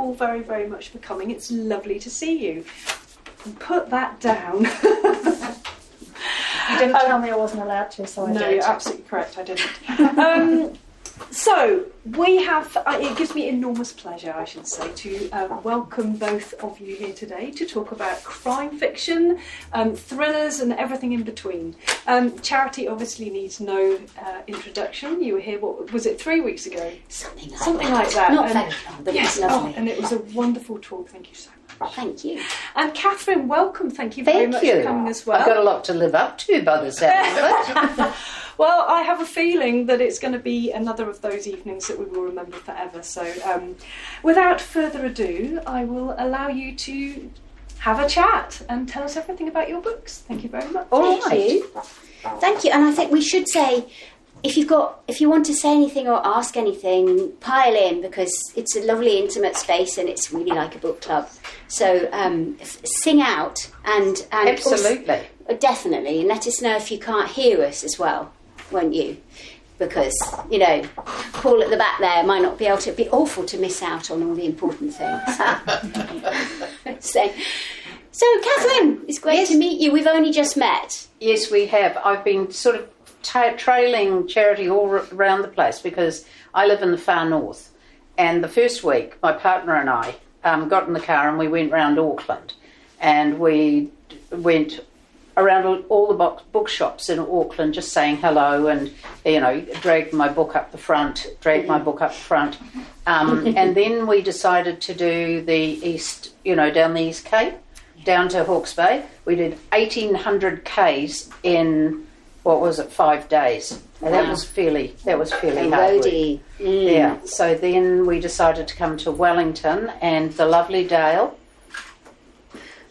all very, very much for coming. It's lovely to see you. And put that down. You didn't tell me I wasn't allowed to, so I did. No, you're absolutely correct, I didn't. So, we have, it gives me enormous pleasure, I should say, to welcome both of you here today to talk about crime fiction, thrillers and everything in between. Charity obviously needs no introduction. You were here, what was it, 3 weeks ago? Something like that. Not very long, but yes, it's lovely. and it was a wonderful talk. Thank you so much. Thank you. And Catherine, welcome. Thank you very much for coming as well. I've got a lot to live up to by the sound of it. Well, I have a feeling that it's going to be another of those evenings that we will remember forever. So, without further ado, I will allow you to have a chat and tell us everything about your books. Thank you very much. Thank you. And I think we should say, if you want to say anything or ask anything, pile in, because it's a lovely intimate space and it's really like a book club. So sing out and absolutely, also, definitely, and let us know if you can't hear us as well, won't you? Because Paul at the back there might not be able to. It'd be awful to miss out on all the important things. So Catherine, it's great to meet you. We've only just met. Yes, we have. I've been sort of trailing Charity all around the place because I live in the far north. And the first week, my partner and I got in the car and we went round Auckland. And we went around all the bookshops in Auckland just saying hello and, dragged my book up the front. And then we decided to do the east, down the East Cape, down to Hawke's Bay. We did 1,800 Ks in... 5 days? And that was fairly hard work. Yeah. So then we decided to come to Wellington, and the lovely Dale.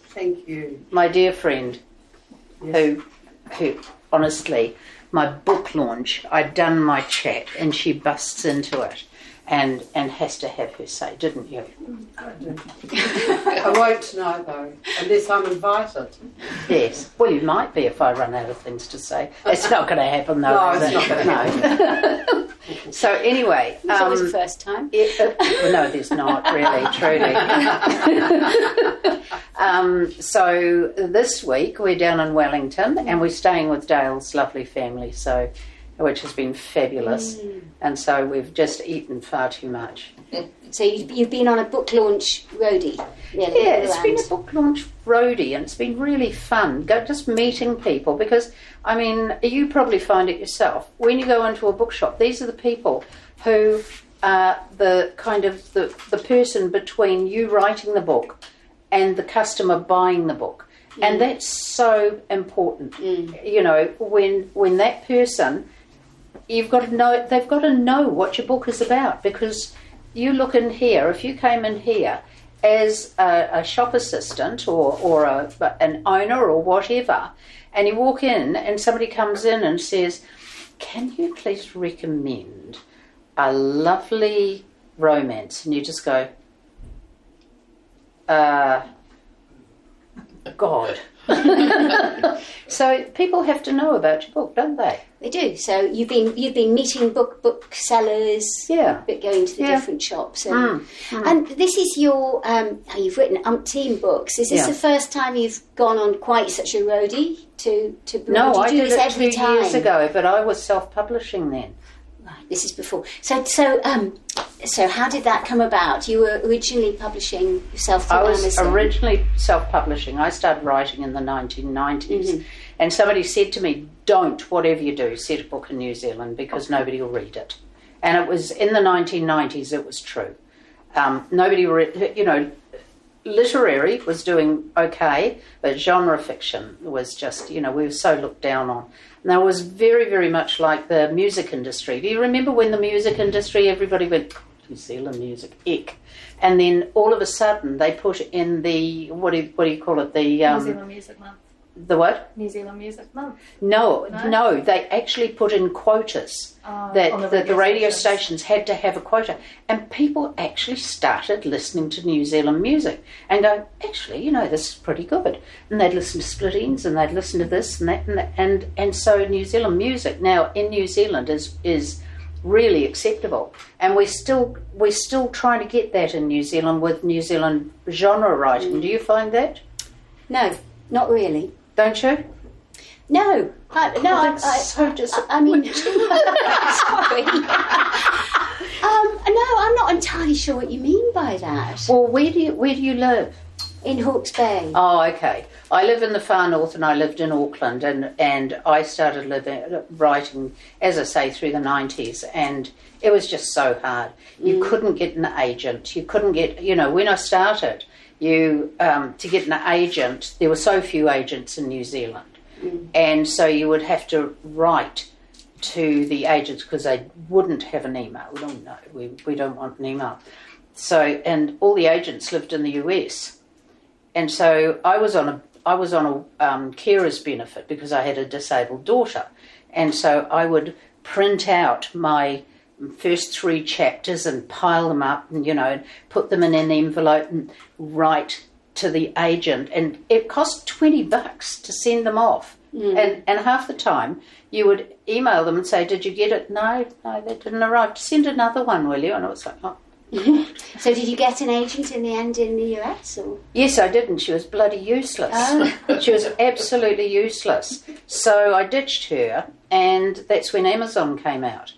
Thank you. My dear friend, who honestly, my book launch, I'd done my chat, and she busts into it. And has to have her say, didn't you? I did. I won't tonight, though, unless I'm invited. Yes. Well, you might be if I run out of things to say. It's not going to happen, though. No, it's not going to happen. So anyway... It's always the first time. No, there's not, really, truly. So this week we're down in Wellington and we're staying with Dale's lovely family, which has been fabulous. And so we've just eaten far too much. So you've been on a book launch roadie? Really, yeah, it's been a book launch roadie and it's been really fun, just meeting people, because, you probably find it yourself. When you go into a bookshop, these are the people who are the kind of the person between you writing the book and the customer buying the book. And that's so important. When that person... they've got to know what your book is about, because you look in here, if you came in here as a shop assistant or an owner or whatever, and you walk in and somebody comes in and says, can you please recommend a lovely romance? And you just go, God. So people have to know about your book, don't they? They do. So you've been meeting booksellers, going to the different shops, and this is your. You've written umpteen books. Is this the first time you've gone on quite such a roadie to? No, I did this it every 2 time? years ago, but I was self-publishing then. Right, this is before. So how did that come about? You were originally publishing yourself through Amazon. I was originally self-publishing. I started writing in the 1990s. And somebody said to me, whatever you do, set a book in New Zealand because nobody will read it. And it was in the 1990s, it was true. Nobody read, literary was doing okay, but genre fiction was just, we were so looked down on. And that was very, very much like the music industry. Do you remember when the music industry, everybody went, New Zealand music, ick. And then all of a sudden they put in the, what do you call it? The New Zealand Music Month. The what? New Zealand Music Month. No, they actually put in quotas that the radio stations had to have a quota. And people actually started listening to New Zealand music and go, actually, this is pretty good. And they'd listen to Split Ends and they'd listen to this and that. And so New Zealand music now in New Zealand is really acceptable. And we're still trying to get that in New Zealand with New Zealand genre writing. Do you find that? No, not really. Don't you? No, So I mean, sorry. No, I'm not entirely sure what you mean by that. Well, where do you live? In Hawke's Bay. Oh, okay. I live in the far north, and I lived in Auckland, and I started writing, as I say, through the 90s, and it was just so hard. You couldn't get an agent. You couldn't get, when I started, to get an agent, there were so few agents in New Zealand, and so you would have to write to the agents because they wouldn't have an email. Oh, no, we don't want an email. So, and all the agents lived in the US. And so I was on a carer's benefit because I had a disabled daughter, and so I would print out my first 3 chapters and pile them up, and put them in an envelope and write to the agent, and it cost $20 to send them off, and half the time you would email them and say, "Did you get it?" No, that didn't arrive. Send another one, will you? And I was like, oh. So did you get an agent in the end in the US? Or? Yes, I did, and she was bloody useless. Oh. She was absolutely useless. So I ditched her, and that's when Amazon came out.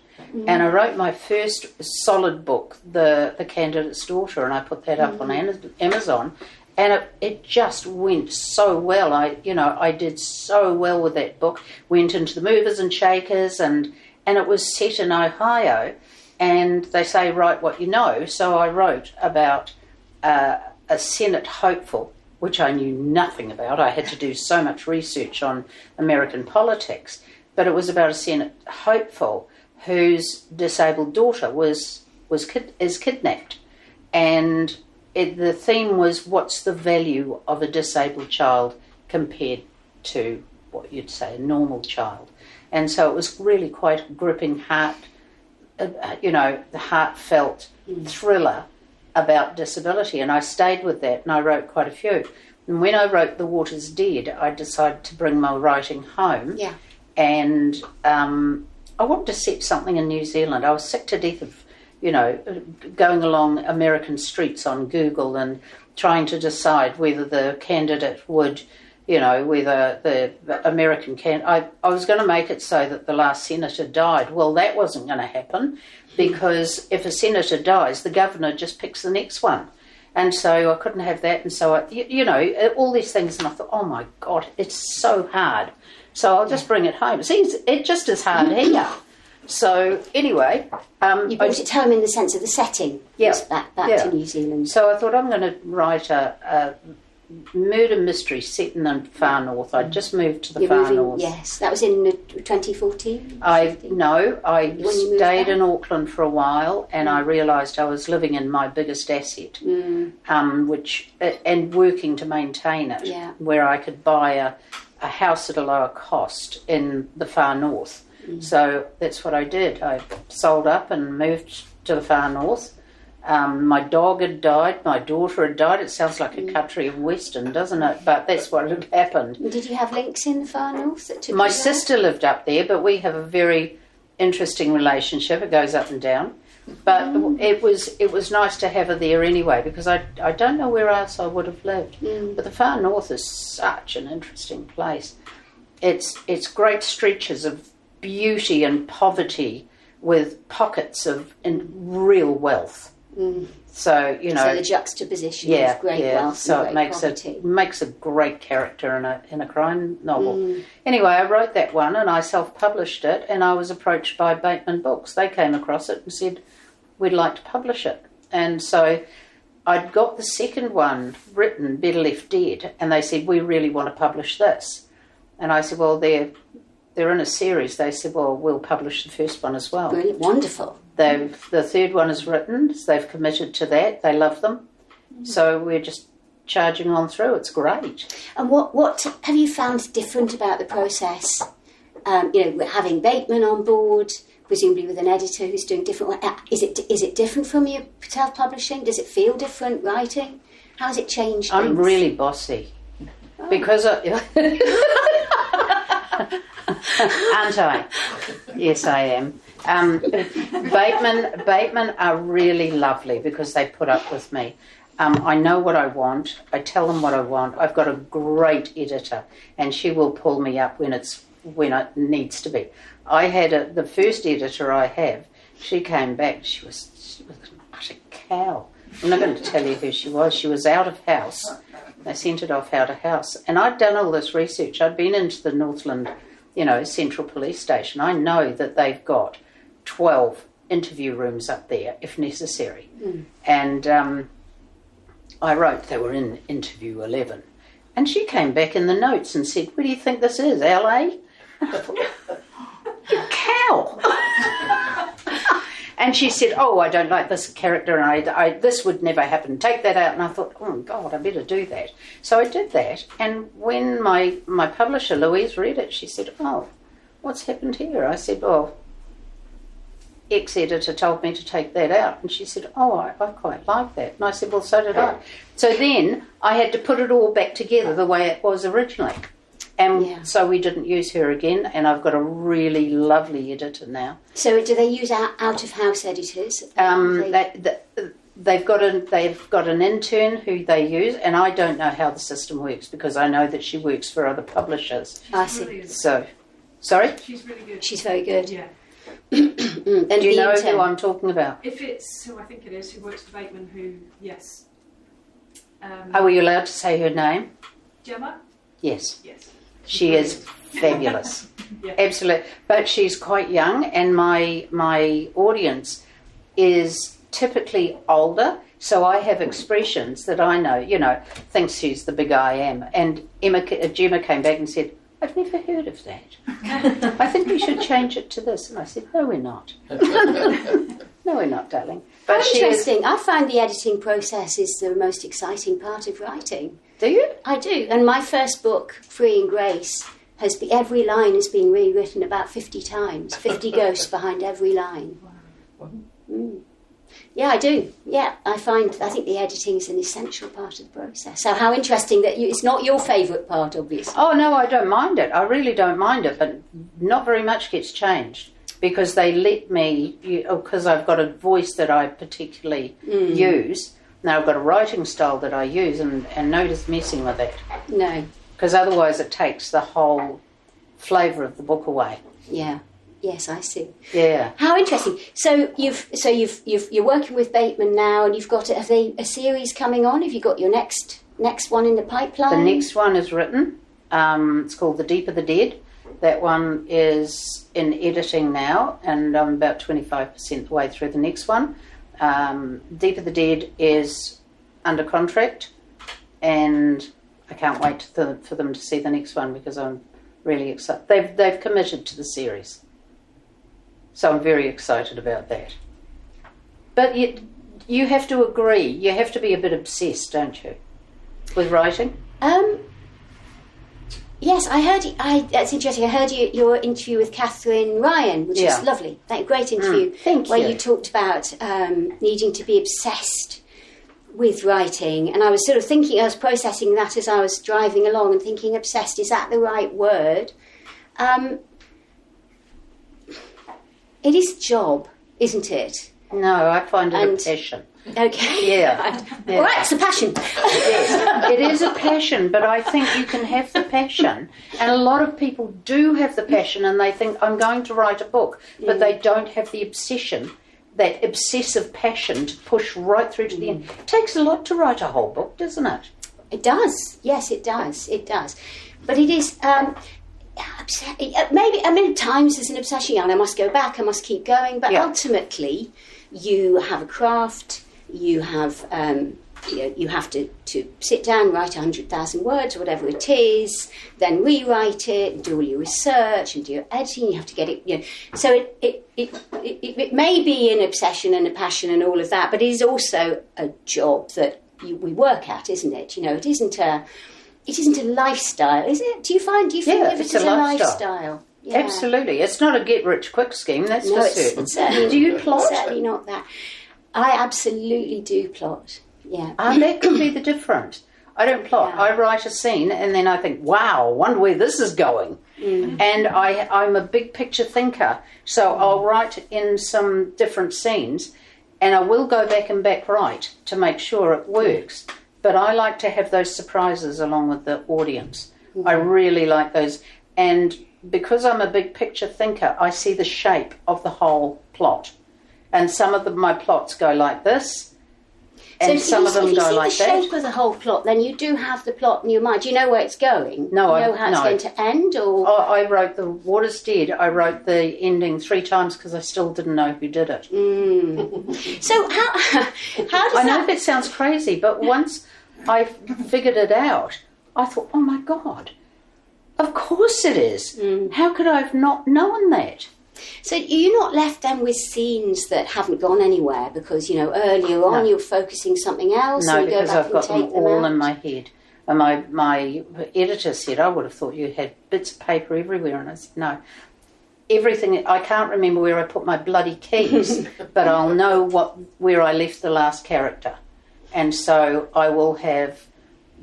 And I wrote my first solid book, The Candidate's Daughter, and I put that up on Amazon, and it just went so well. I did so well with that book. Went into the movers and shakers, and it was set in Ohio. And they say, write what you know. So I wrote about a Senate hopeful, which I knew nothing about. I had to do so much research on American politics. But it was about a Senate hopeful whose disabled daughter is kidnapped. And the theme was, what's the value of a disabled child compared to what you'd say a normal child? And so it was really quite a gripping the heartfelt thriller about disability, and I stayed with that, and I wrote quite a few. And when I wrote The Water's Dead, I decided to bring my writing home, and I wanted to set something in New Zealand. I was sick to death of, going along American streets on Google and trying to decide whether the candidate would, whether the American I was going to make it so that the last senator died. Well, that wasn't going to happen, because if a senator dies, the governor just picks the next one. And so I couldn't have that. And so, all these things. And I thought, oh, my God, it's so hard. So I'll just bring it home. It just is hard here. So anyway... you brought it home in the sense of the setting. Yeah. Back to New Zealand. So I thought I'm going to write a murder mystery set in the far north. I just moved to the far north. Yes, that was in 2014. I stayed in Auckland for a while, and I realised I was living in my biggest asset, and working to maintain it. Yeah. Where I could buy a house at a lower cost in the far north. So that's what I did. I sold up and moved to the far north. My dog had died, my daughter had died. It sounds like a country of Western, doesn't it? But that's what had happened. And did you have links in the far north that took My you there? sister lived up there, but we have a very interesting relationship. It goes up and down. But it was nice to have her there anyway, because I don't know where else I would have lived. But the far north is such an interesting place. It's great stretches of beauty and poverty with pockets of real wealth. So so the juxtaposition of great wealth, so and it makes a great character in a crime novel. Anyway, I wrote that one and I self-published it, and I was approached by Bateman Books. They came across it and said, we'd like to publish it. And so I'd got the second one written, Better Left Dead, and they said, we really want to publish this. And I said, well, they're in a series. They said, well, we'll publish the first one as well. Brilliant, wonderful. The third one is written, so they've committed to that. They love them. So we're just charging on through. It's great. And what have you found different about the process? Having Bateman on board, presumably with an editor who's doing different. Is it different from your self-publishing? Does it feel different writing? How has it changed? I'm really bossy because aren't I? Yes, I am. Bateman are really lovely because they put up with me. I know what I want. I tell them what I want. I've got a great editor, and she will pull me up when it needs to be. I had the first editor I have. She came back. She was an utter cow. I'm not going to tell you who she was. She was out of house. They sent it off out of house, and I'd done all this research. I'd been into the Northland, Central Police Station. I know that they've got 12 interview rooms up there if necessary, and I wrote they were in interview 11, and she came back in the notes and said, "Where do you think this is, LA?" You cow! And she said, "Oh, I don't like this character, and this would never happen. Take that out." And I thought, "Oh God, I better do that." So I did that, and when my publisher Louise read it, she said, "Oh, what's happened here?" I said, "Oh, ex-editor told me to take that out." And she said, "Oh, I quite like that." And I said, "Well, so did I." So then I had to put it all back together the way it was originally. And so we didn't use her again, and I've got a really lovely editor now. So do they use out-of-house editors? They've got an intern who they use, and I don't know how the system works because I know that she works for other publishers. I see. Brilliant. So, sorry? She's really good. She's very good. Yeah. And Do you know who I'm talking about? If it's who I think it is, who works for Bateman, yes. Are we allowed to say her name? Gemma? Yes. Yes. She is fabulous. Yeah. Absolutely. But she's quite young, and my audience is typically older, so I have expressions that I know, thinks she's the big I am. And Gemma came back and said, "I've never heard of that. I think we should change it to this." And I said, "No, we're not." "No, we're not, darling." But interesting. I find the editing process is the most exciting part of writing. Do you? I do. And my first book, Free and Grace, every line has been rewritten about 50 times. 50 ghosts behind every line. Yeah, I do. Yeah, I think the editing is an essential part of the process. So how interesting that it's not your favourite part, obviously. Oh, no, I don't mind it. I really don't mind it, but not very much gets changed because they let me, because I've got a voice that I particularly use. Now, I've got a writing style that I use, and nobody's messing with it. No. Because otherwise it takes the whole flavour of the book away. Yeah. Yes, I see. Yeah. How interesting. So you're working with Bateman now, and you've got have they a series coming on? Have you got your next one in the pipeline? The next one is written. It's called The Deeper the Dead. That one is in editing now, and I'm about 25% the way through the next one. Deeper the Dead is under contract, and I can't wait for them to see the next one because I'm really excited. They've committed to the series, so I'm very excited about that. But you have to agree. You have to be a bit obsessed, don't you, with writing? Yes, I heard. That's interesting. I heard your interview with Catherine Ryan, which was lovely. Great interview. Thank where you. You talked about needing to be obsessed with writing, and I was sort of thinking, I was processing that as I was driving along and thinking, obsessed, is that the right word? It is a job, isn't it? No, I find it a passion. Okay. Yeah. All right, it's a passion. Yes, it is a passion, but I think you can have the passion. And a lot of people do have the passion and they think, I'm going to write a book, but they don't have the obsession, that obsessive passion to push right through to the end. It takes a lot to write a whole book, doesn't it? It does. Yes, it does. It does. But it is... maybe, at times there's an obsession, and I must go back, I must keep going, but ultimately you have a craft, you have you have to sit down, write 100,000 words or whatever it is, then rewrite it and do all your research and do your editing. You have to get it, So it may be an obsession and a passion and all of that, but it is also a job that we work at, isn't it? It isn't a lifestyle, is it? Do you think of it as a lifestyle? Yeah. Absolutely. It's not a get-rich-quick scheme, that's for certain. It's certainly, do you plot? It's certainly not that. I absolutely do plot, yeah. That could be the difference. I don't plot. Yeah. I write a scene and then I think, wow, wonder where this is going. And I'm a big picture thinker, so I'll write in some different scenes and I will go back and back right to make sure it works. But I like to have those surprises along with the audience. I really like those. And because I'm a big picture thinker, I see the shape of the whole plot. And some of my plots go like this, and some of them go like if you see the shape of the whole plot, then you do have the plot in your mind. Do you know where it's going? No, you know how it's going to end? Or I wrote The Water's Dead. I wrote the ending 3 times because I still didn't know who did it. So how does I know that sounds crazy, but once I figured it out, I thought, oh my God, of course it is. How could I have not known that? So you're not left then with scenes that haven't gone anywhere because, you know, earlier on you're focusing something else? No, and you because go back I've got and them take all out? in my head. And my editor said, I would have thought you had bits of paper everywhere. And I said, no. Everything, I can't remember where I put my bloody keys, but I'll know where I left the last character. And so I will have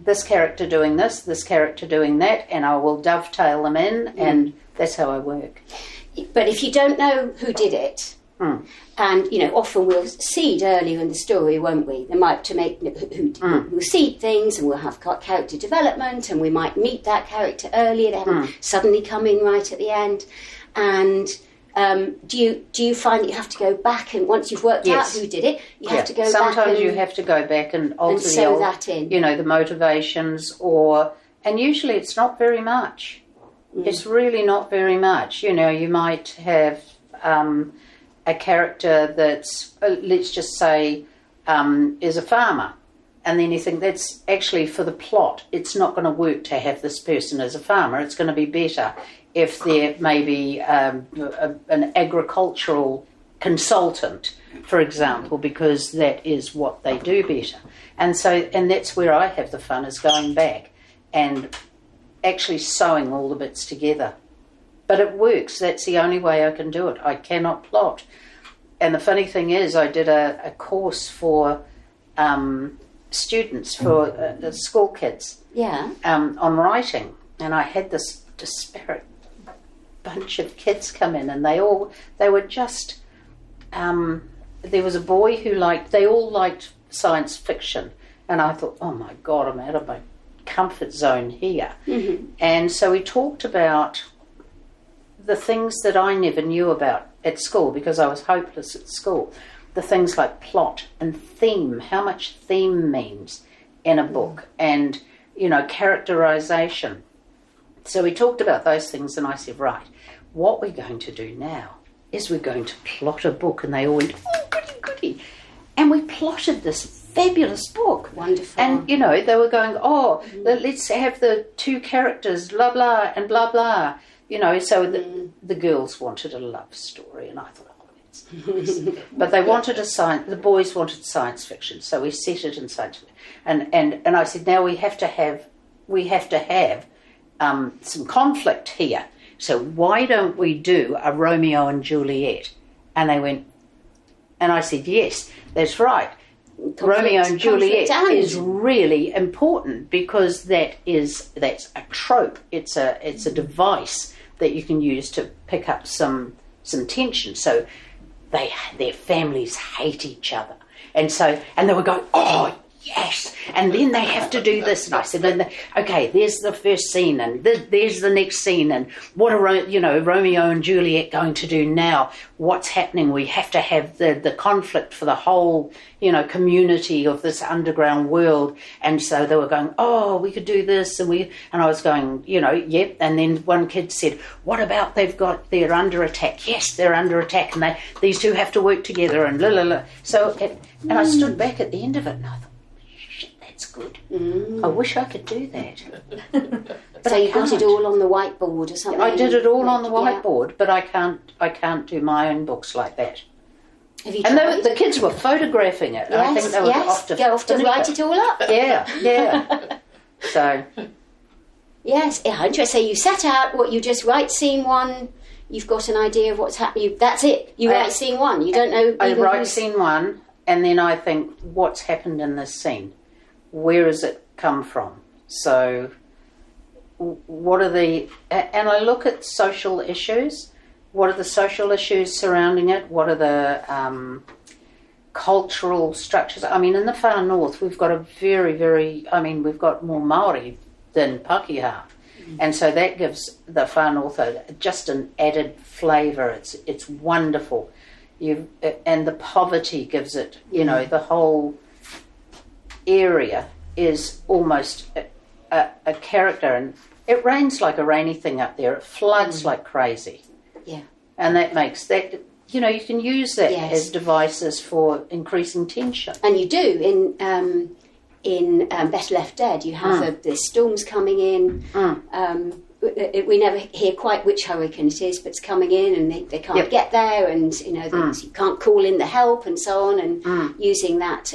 this character doing this character doing that, and I will dovetail them in, and that's how I work. But if you don't know who did it, and, you know, often we'll seed earlier in the story, won't we? They might to make we'll seed things, and we'll have character development, and we might meet that character earlier, then suddenly come in right at the end. And do you find that you have to go back, and once you've worked out who did it, you have to go back? Sometimes you have to go back and alter sew that in. You know, the motivations, and usually it's not very much. It's really not very much. You know, you might have a character that's, let's just say, is a farmer. And then you think that's actually for the plot. It's not going to work to have this person as a farmer. It's going to be better if they're maybe an agricultural consultant, for example, because that is what they do better. And that's where I have the fun, is going back and actually sewing all the bits together. But it works. That's the only way I can do it. I cannot plot. And the funny thing is, I did a course for students, for school kids, on writing. And I had this disparate bunch of kids come in, and they were just, there was a boy they all liked science fiction. And I thought, oh my God, I'm out of my comfort zone here. And so we talked about the things that I never knew about at school because I was hopeless at school. The things like plot and theme, how much theme means in a book, and, you know, characterization. So we talked about those things, and I said, right, what we're going to do now is we're going to plot a book. And they all went, oh, goody, goody. And we plotted this fabulous book. Wonderful. And, you know, they were going, let's have the 2 characters, blah, blah, and blah, blah. You know, so the girls wanted a love story, and I thought, but they wanted the boys wanted science fiction, so we set it in science fiction. And I said, now we have to have some conflict here. So why don't we do a Romeo and Juliet? And they went, and I said, yes, that's right. Romeo and Juliet is really important because that's a trope. It's a device that you can use to pick up some tension. So their families hate each other, and they were going, oh yes, and then they have to do this. And I said, okay, there's the first scene, and there's the next scene, and what are Romeo and Juliet going to do now? What's happening? We have to have the conflict for the whole, you know, community of this underground world. And so they were going, oh, we could do this, and I was going, you know, yep. And then one kid said, what about they're under attack? Yes, they're under attack, and these 2 have to work together, and la la la. So, and I stood back at the end of it, and I thought, that's good. I wish I could do that. But so you got it all on the whiteboard or something? I did it all on the whiteboard, but I can't do my own books like that. Have you and tried? The kids were photographing it. Yes, And I think they were go off to write it all up. Yeah. So. Yes, interesting. So you set out what you just write scene 1. You've got an idea of what's happening. That's it. You write scene 1. You don't know. I write scene 1, and then I think, what's happened in this scene? Where is it come from? So what are the... And I look at social issues. What are the social issues surrounding it? What are the cultural structures? I mean, in the far north, we've got a very, very... I mean, we've got more Māori than Pākehā. And so that gives the far north just an added flavour. It's wonderful. And the poverty gives it, you know, the whole area is almost a character. And it rains like a rainy thing up there. It floods like crazy. Yeah. And that makes that, you know, you can use that as devices for increasing tension. And you do in Better Left Dead. You have the storms coming in. We never hear quite which hurricane it is, but it's coming in, and they can't get there, and you know you can't call in the help and so on, and using that.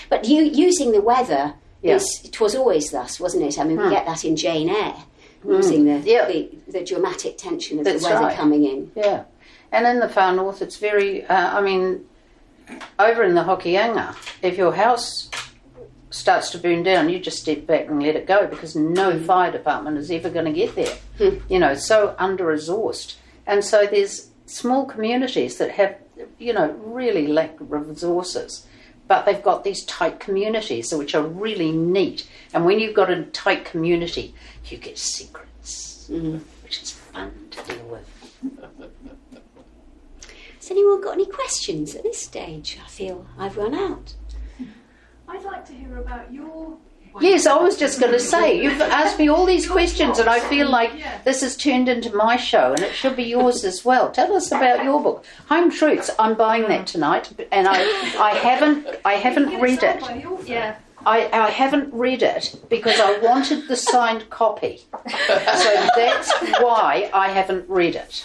But using the weather it was always thus, wasn't it? I mean, we get that in Jane Eyre, using the dramatic tension of the weather coming in. Yeah, and in the far north, it's very. I mean, over in the Hokianga, if your house starts to burn down, you just step back and let it go, because no fire department is ever going to get there. You know, so under-resourced. And so there's small communities that have, you know, really lack resources, but they've got these tight communities which are really neat. And when you've got a tight community, you get secrets, which is fun to deal with. Has anyone got any questions at this stage? I feel I've run out. I'd like to hear about your... Yes, I was just going to say, you've asked me all these questions, and I feel like this has turned into my show, and it should be yours as well. Tell us about your book, Home Truths. I'm buying that tonight, and I haven't read it. Yeah. I haven't read it because I wanted the signed copy, so that's why I haven't read it.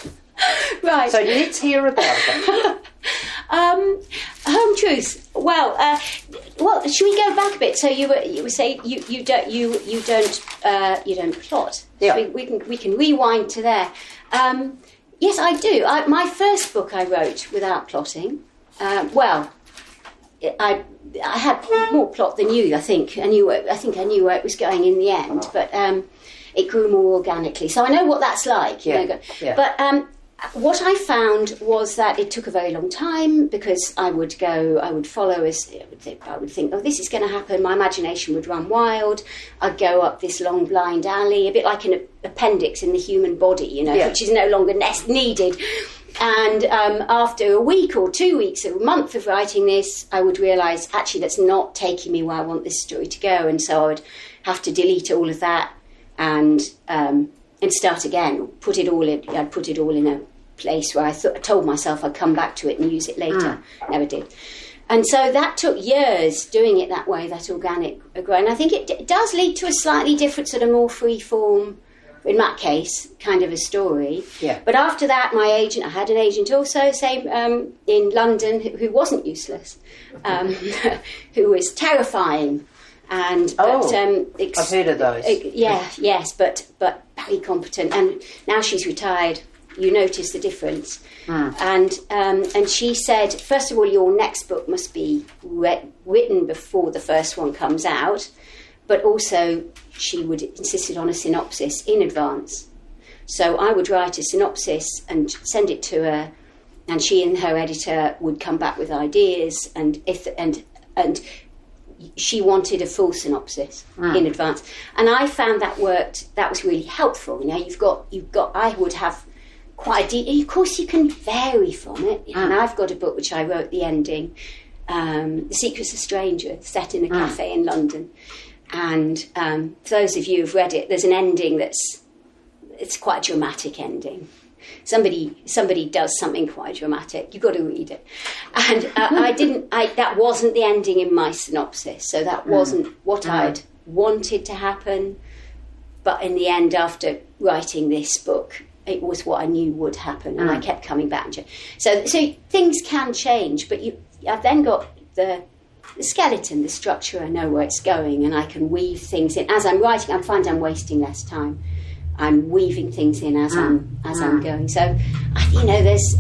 Right. So let's hear about it. Home truths. Well, should we go back a bit? So you were saying you don't plot. Yeah. So we can rewind to there. Yes, I do. My first book I wrote without plotting. I had more plot than you. I think I knew where it was going in the end, but it grew more organically. So I know what that's like. You know, but. What I found was that it took a very long time, because I would follow I would think, oh, this is going to happen. My imagination would run wild. I'd go up this long blind alley, a bit like an appendix in the human body, you know, which is no longer needed. And after a week or 2 weeks or a month of writing this, I would realise, actually, that's not taking me where I want this story to go. And so I would have to delete all of that and start again. I'd put it all in a place where I told myself I'd come back to it and use it later. Never did. And so that took years doing it that way, that organic growth. And I think it does lead to a slightly different, sort of more free form, in that case, kind of a story. Yeah. But after that, I had an agent also, in London, who wasn't useless, who was terrifying. I've heard of those. Yes, but very competent. And now she's retired. You notice the difference. And she said, first of all, your next book must be written before the first one comes out. But also, she would insisted on a synopsis in advance. So I would write a synopsis and send it to her, and she and her editor would come back with ideas. And she wanted a full synopsis in advance, and I found that worked. That was really helpful. You know, you've got. I would have quite of course, you can vary from it. And I've got a book which I wrote the ending, The Secrets of Strangers, set in a cafe in London. And for those of you who've read it, there's an ending it's quite a dramatic ending. Somebody does something quite dramatic. You've got to read it. And that wasn't the ending in my synopsis. So that wasn't what I'd wanted to happen. But in the end, after writing this book, it was what I knew would happen. And I kept coming back. So things can change. But I've then got the skeleton, the structure. I know where it's going, and I can weave things in. As I'm writing, I find I'm wasting less time. I'm weaving things in as I'm going. So, there's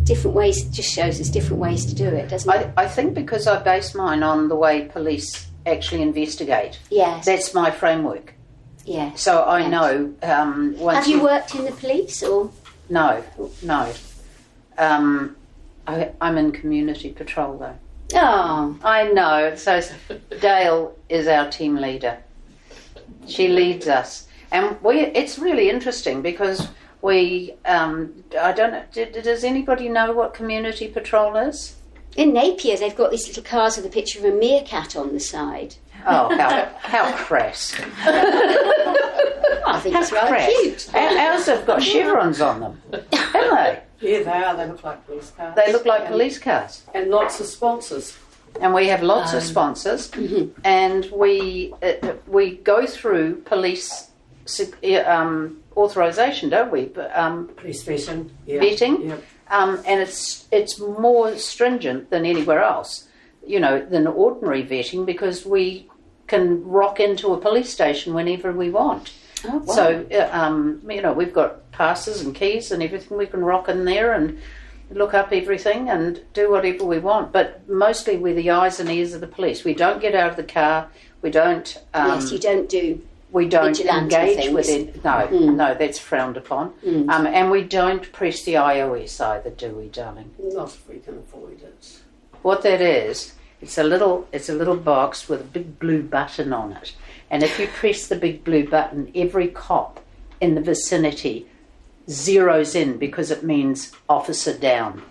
different ways. It just shows us different ways to do it, doesn't it? I think because I base mine on the way police actually investigate. Yes. That's my framework. Yes. So I Yes. know. Once Have you worked in the police or? No. I'm in community patrol though. Oh, I know. So Dale is our team leader. She leads us, and it's really interesting because we. I don't know. Does anybody know what community patrol is? in Napier they've got these little cars with a picture of a meerkat on the side. Oh, how crass! I think it's rather Crass. cute. Ours have got chevrons on them, haven't they? Yeah, they are. They look like police cars. They look like police cars. And lots of sponsors. And we have lots of sponsors, and we go through police authorisation, don't we? Police vetting. Yeah. Vetting, Yep. and it's more stringent than anywhere else, than ordinary vetting, because we can rock into a police station whenever we want. Oh, wow. So we've got passes and keys and everything. We can rock in there and look up everything and do whatever we want, but mostly we're the eyes and ears of the police. We don't get out of the car. We don't. Yes, you don't do. We don't vigilante engage things. with it. No, that's frowned upon. And we don't press the iOS either, do we, darling? Not if we can avoid it. What that is, it's a little box with a big blue button on it, and if you press the big blue button, every cop in the vicinity zeroes in because it means officer down.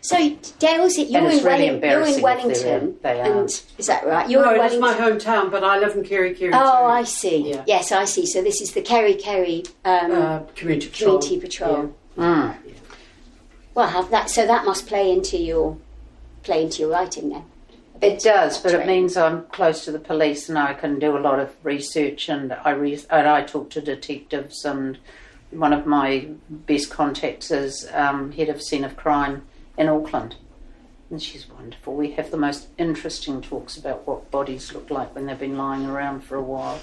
So, Dale, you're it's in, really you're in embarrassing if Wellington, they are. and is that right? You're No, in it is Wellington. my hometown, but I live in Kerry too. Oh, I see. Yeah. Yes, I see. So this is the Kerry Community Patrol. Community Patrol. Yeah. Well, have that. So that must play into your writing then. It does, but it Training. means I'm close to the police and I can do a lot of research, and I talk to detectives, and one of my best contacts is head of scene of crime in Auckland, and she's wonderful. We have the most interesting talks about what bodies look like when they've been lying around for a while,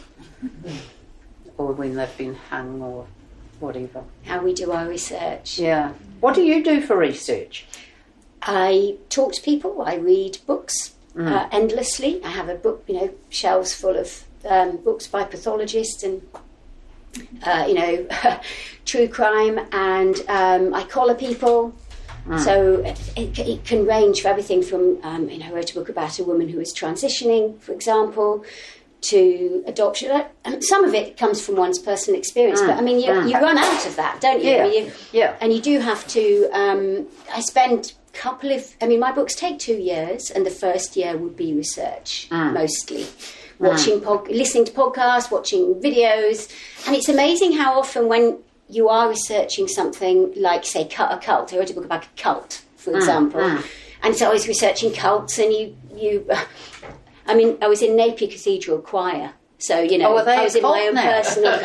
or when they've been hung or whatever. How we do our research. Yeah. What do you do for research? I talk to people. I read books endlessly. I have a book, shelves full of books by pathologists and true crime, and I collar people. So it can range for everything from I wrote a book about a woman who was transitioning, for example, to adoption. Some of it comes from one's personal experience, but I mean you run out of that, don't you? Yeah. I mean, and you do have to. I spend my books take 2 years, and the first year would be research mostly. Watching, listening to podcasts, watching videos, and it's amazing how often when you are researching something like, say, a cult. I wrote a book about a cult, for example, and so I was researching cults, and I was in Napier Cathedral Choir. So, I was in my own personal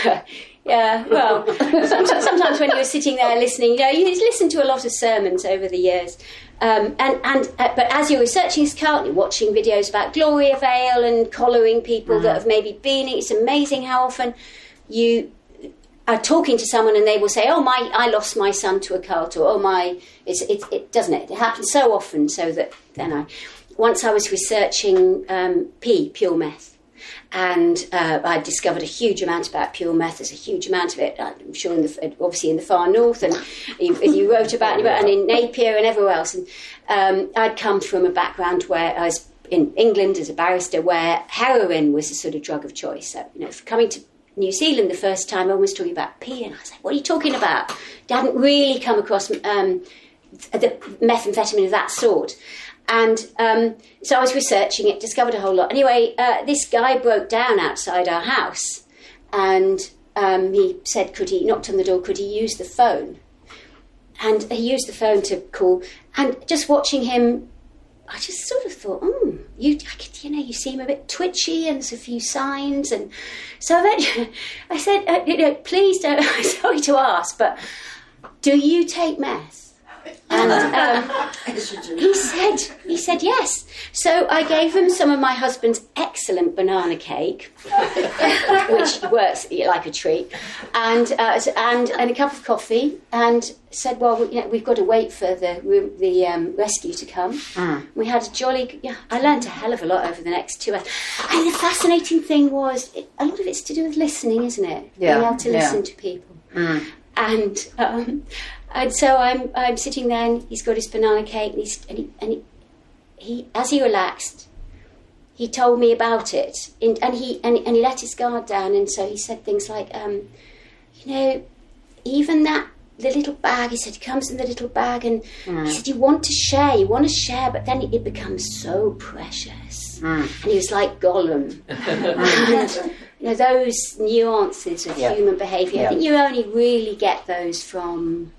cult. Yeah, well, sometimes when you're sitting there listening, you listen to a lot of sermons over the years. But as you're researching this cult, you're watching videos about Gloria Vale and collaring people that have maybe been. It's amazing how often you are talking to someone and they will say, I lost my son to a cult, or it doesn't it? It happens so often. So that once I was researching pure meth. And I discovered a huge amount about pure meth. There's a huge amount of it, I'm sure, obviously in the far north, and you wrote about it, and in Napier and everywhere else. And I'd come from a background where I was in England as a barrister, where heroin was a sort of drug of choice. So, coming to New Zealand the first time, I was talking about pee, and I was like, what are you talking about? I hadn't really come across the methamphetamine of that sort. And so I was researching it, discovered a whole lot. Anyway, this guy broke down outside our house, and he said, knocked on the door, could he use the phone? And he used the phone to call. And just watching him, I just sort of thought, you seem a bit twitchy, and there's a few signs. And so eventually I said, please don't, I'm sorry to ask, but do you take meth? And he said yes. So I gave him some of my husband's excellent banana cake, which works like a treat, and a cup of coffee, and said, well, we've got to wait for the rescue to come. We had a jolly. Yeah, I learned a hell of a lot over the next 2 hours. And the fascinating thing was, a lot of it's to do with listening, isn't it? Yeah. Being able to listen to people. And so I'm sitting there, and he's got his banana cake, and he as he relaxed, he told me about it, and he let his guard down, and so he said things like, even the little bag, he said, it comes in the little bag, and he said, you want to share, but then it becomes so precious. And he was like Gollum. And, those nuances of human behaviour, I think you only really get those from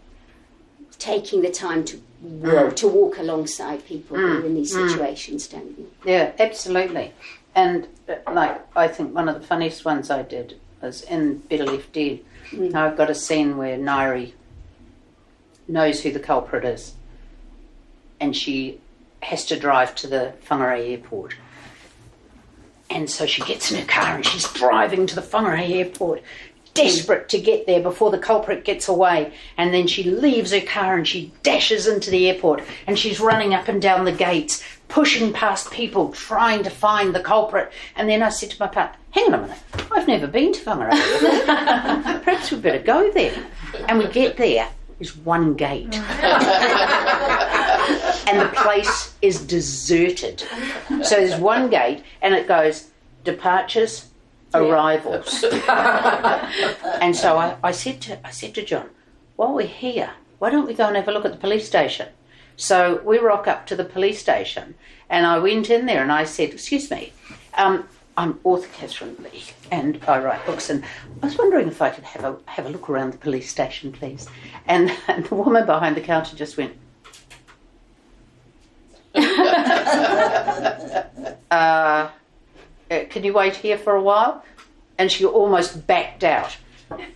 taking the time to walk alongside people who are in these situations, don't you? Yeah, absolutely. And I think one of the funniest ones I did was in Better Left Dead. I've got a scene where Nairi knows who the culprit is, and she has to drive to the Whangarei airport. And so she gets in her car and she's driving to the Whangarei airport, desperate to get there before the culprit gets away. And then she leaves her car and she dashes into the airport, and she's running up and down the gates, pushing past people, trying to find the culprit. And then I said to my partner, hang on a minute, I've never been to Whangarei. Perhaps we'd better go there. And we get there, there's one gate. And the place is deserted. So there's one gate, and it goes departures, arrivals. And so I said to John, while we're here, why don't we go and have a look at the police station? So we rock up to the police station, and I went in there and I said, excuse me, I'm author Catherine Lee, and I write books, and I was wondering if I could have a look around the police station, please. And the woman behind the counter just went, can you wait here for a while? And she almost backed out.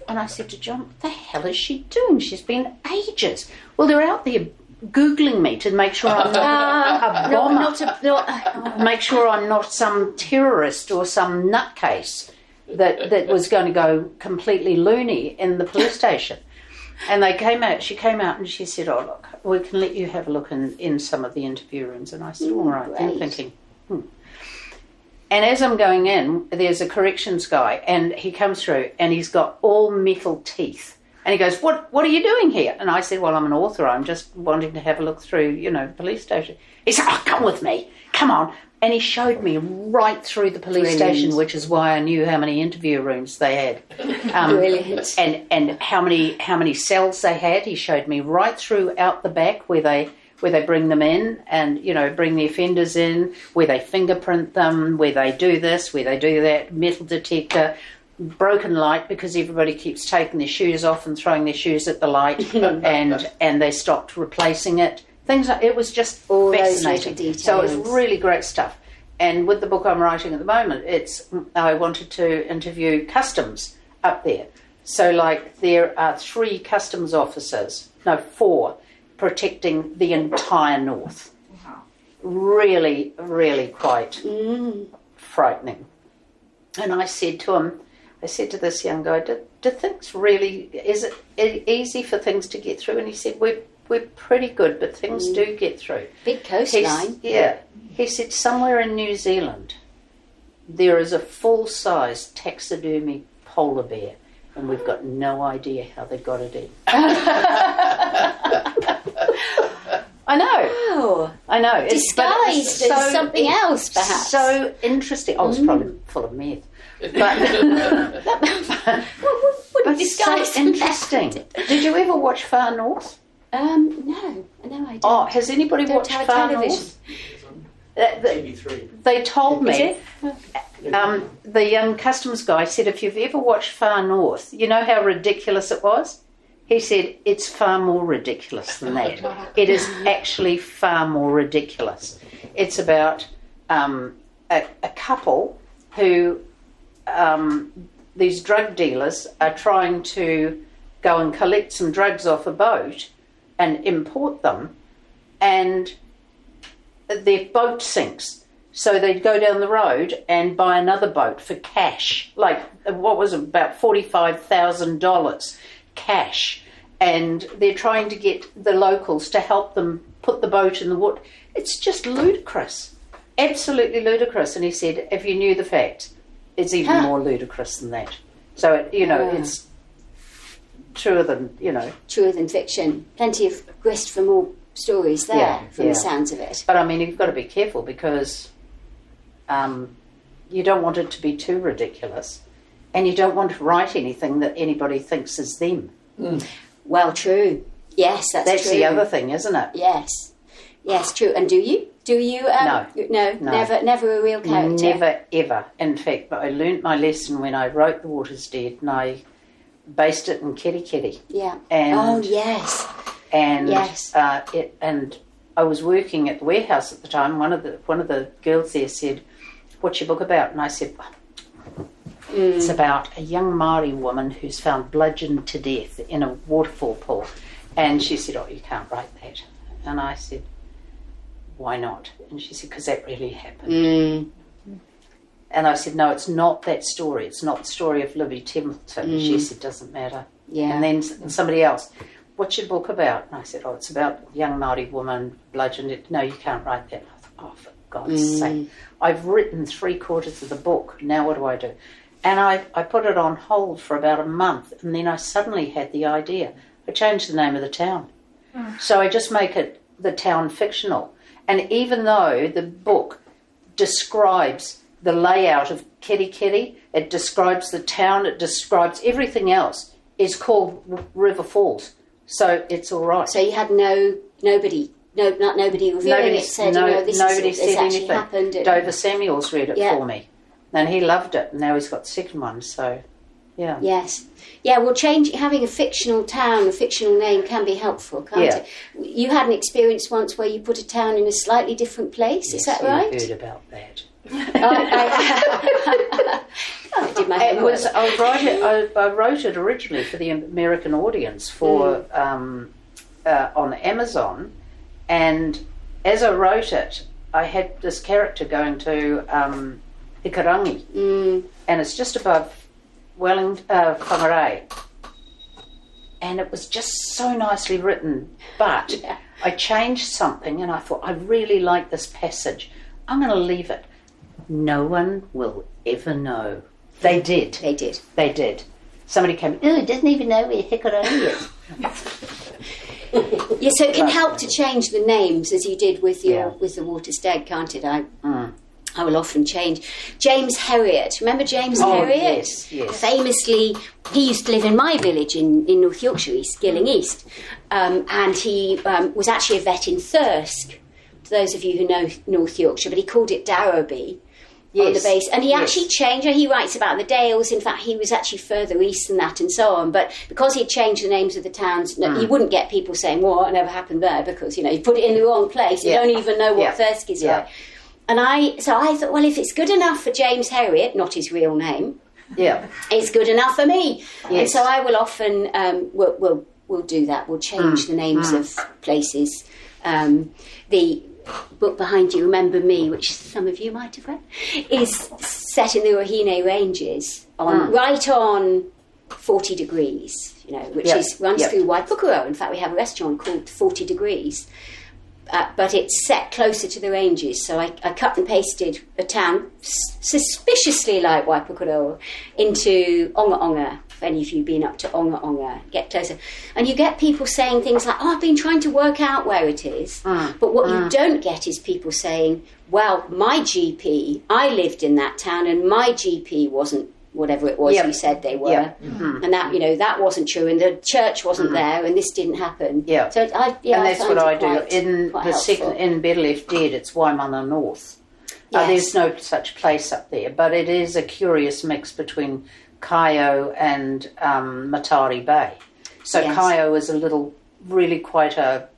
And I said to John, what the hell is she doing? She's been ages. Well, they're out there Googling me to make sure I'm not a bomber. Make sure I'm not some terrorist or some nutcase that was going to go completely loony in the police station. And she came out and she said, oh, look, we can let you have a look in some of the interview rooms. And I said, all right. I'm thinking, And as I'm going in, there's a corrections guy, and he comes through, and he's got all metal teeth. And he goes, what are you doing here? And I said, well, I'm an author. I'm just wanting to have a look through, the police station. He said, oh, come with me. Come on. And he showed me right through the police station, which is why I knew how many interview rooms they had. Brilliant. And how many cells they had. He showed me right through out the back where they bring them in and, bring the offenders in, where they fingerprint them, where they do this, where they do that, metal detector, broken light because everybody keeps taking their shoes off and throwing their shoes at the light and they stopped replacing it. It was just all fascinating. So it was really great stuff. And with the book I'm writing at the moment, I wanted to interview customs up there. So there are 3 customs officers, 4, protecting the entire north. Wow. Really, really quite frightening. And I said to this young guy, do things really, is it easy for things to get through? And he said, we're pretty good, but things do get through. Big coastline. He said, somewhere in New Zealand, there is a full-size taxidermy polar bear, and we've got no idea how they got it in. I know. Wow. I know. Disguised as something else, perhaps. So interesting. I was probably full of meth. But it's so interesting. Did you ever watch Far North? No, I don't. Oh, has anybody watched Far North? TV3. They told me. The young customs guy said, if you've ever watched Far North, you know how ridiculous it was? He said, it's far more ridiculous than that. It is actually far more ridiculous. It's about a couple who, these drug dealers are trying to go and collect some drugs off a boat, and import them, and their boat sinks. So they'd go down the road and buy another boat for cash, like what was it, about $45,000 cash. And they're trying to get the locals to help them put the boat in the water. It's just ludicrous, absolutely ludicrous. And he said, if you knew the facts, it's even more ludicrous than that. So, it's truer than, Truer than fiction. Plenty of grist for more stories there, from the sounds of it. But, I mean, you've got to be careful because you don't want it to be too ridiculous, and you don't want to write anything that anybody thinks is them. Mm. Well, true. Yes, that's true. The other thing, isn't it? Yes, true. And do you? No, never a real character. Never, ever. In fact, I learnt my lesson when I wrote The Water's Dead, and I based it in Kitty Kitty. Yeah. And, yes. And and I was working at the warehouse at the time. One of the girls there said, "What's your book about?" And I said, it's about a young Māori woman who's found bludgeoned to death in a waterfall pool. And she said, "Oh, you can't write that." And I said, "Why not?" And she said, "Because that really happened." And I said, "No, it's not that story. It's not the story of Libby Templeton." She said, "Doesn't matter." Yeah. And then somebody else, "What's your book about?" And I said, "Oh, it's about a young Māori woman bludgeoned." "No, you can't write that." And I thought, "Oh, for God's sake. I've written 3/4 of the book. Now what do I do?" And I put it on hold for about a month, and then I suddenly had the idea. I changed the name of the town. So I just make it the town fictional. And even though the book describes the layout of Kitty Kitty, it describes the town, it describes everything else, is called River Falls. So it's all right. So you had nobody reviewing it said, this actually happened. Dover Samuels read it for me. And he loved it, and now he's got the second one, so, yeah. Yes. Yeah, well, having a fictional town, a fictional name can be helpful, can't it? You had an experience once where you put a town in a slightly different place, is that right? Yes, you heard about that. I did my homework. I wrote it originally for the American audience for on Amazon, and as I wrote it, I had this character going to Ikarangi, and it's just above Whangarei, and it was just so nicely written, but I changed something, and I thought, I really like this passage, I'm going to leave it. No one will ever know. They did. Somebody came, he doesn't even know where Hikarangi is. Yeah, so it can help to change the names, as you did with the Water's Dead, can't it? I will often change. James Herriot. Remember James Herriot? Yes. Famously, he used to live in my village in North Yorkshire, Gilling East. And he was actually a vet in Thirsk, to those of you who know North Yorkshire, but he called it Darrowby on the base. And he actually changed, he writes about the Dales, in fact he was actually further east than that and so on, but because he had changed the names of the towns, you wouldn't get people saying, well, what never happened there, because, you put it in the wrong place, you don't even know what Thirsk is like. And I thought, well, if it's good enough for James Herriot, not his real name, it's good enough for me. Yes. And so I will often, we'll do that. We'll change the names of places. The book behind you, Remember Me, which some of you might have read, is set in the Rohine Ranges, right on 40 degrees, which runs through Waipukuro. In fact, we have a restaurant called 40 Degrees. But it's set closer to the ranges, so I cut and pasted a town suspiciously like Waipukuro into Onga Onga. If any of you have been up to Onga Onga, get closer. And you get people saying things like, I've been trying to work out where it is. But what you don't get is people saying, well, my GP, I lived in that town and my GP wasn't whatever it was you said they were, and that that wasn't true, and the church wasn't there, and this didn't happen. So and that's what I do in the second in Better Left Dead. It's Waimana North. There's no such place up there, but it is a curious mix between Kaio and Matari Bay. So Kaio is really quite a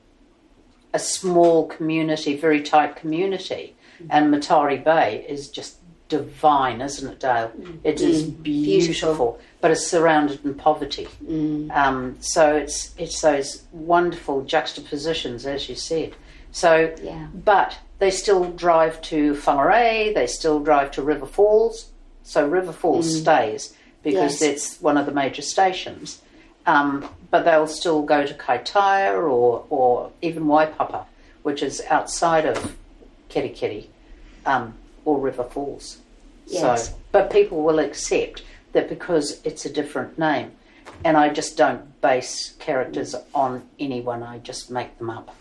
small community, very tight community, and Matari Bay is just divine, isn't it, Dale? It is beautiful, but it's surrounded in poverty. So it's those wonderful juxtapositions, as you said. So, but they still drive to Whangarei, they still drive to River Falls. So River Falls stays because that's one of the major stations. But they'll still go to Kaitaia or even Waipapa, which is outside of Kerikeri, or River Falls. Yes. So, but people will accept that because it's a different name. And I just don't base characters on anyone, I just make them up.